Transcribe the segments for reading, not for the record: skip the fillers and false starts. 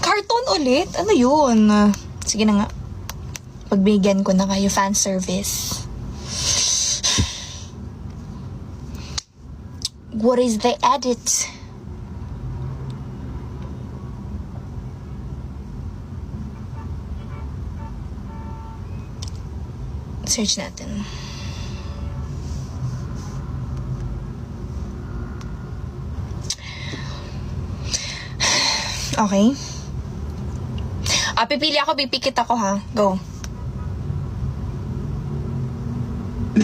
Cartoon ulit? Ano yun? Sige na nga. Pagbigyan ko na kayo fan service. What is the edit? Search natin. Okay. Pipili ako, pipikit ako ha. Go.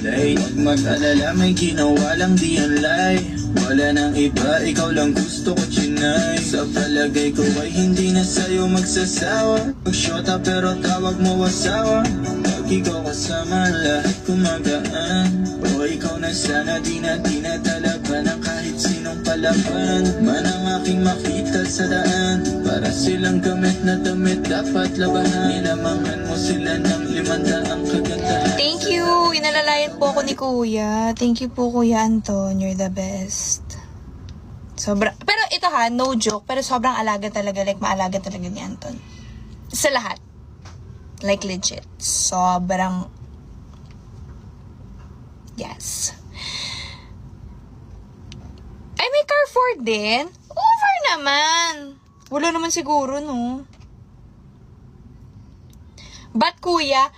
Huwag mag-alala, may ginawa lang di ang lie. Wala nang iba, ikaw lang gusto ko chinay. Sa palagay ko ay hindi na sa'yo magsasawa. Magsyota pero tawag mo asawa. Pag ikaw kasama, lahat kumagaan. O ikaw na sana, di na talaban ng kahit sinong palaban. Man ang aking makita sa daan. Para silang gamit na damit, dapat labahan. Nilamangan mo sila ng 500 kagandahan. Thank you! Inalalayan po ako ni Kuya. Thank you po, Kuya Anton. You're the best. Pero ito ha, no joke. Pero sobrang alaga talaga. Like, maalaga talaga ni Anton. Sa lahat. Like, legit. Sobrang... Yes. Ay, may Carrefour din? Over naman! Wala naman siguro, no? But, Kuya...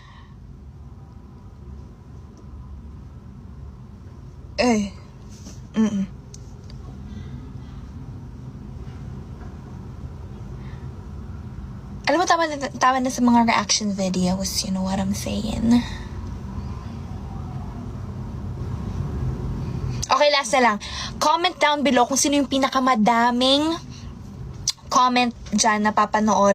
Alam mo, tama na sa mga reaction videos. You know what I'm saying? Okay, last na lang. Comment down below kung sino yung pinakamadaming comment dyan na papanood.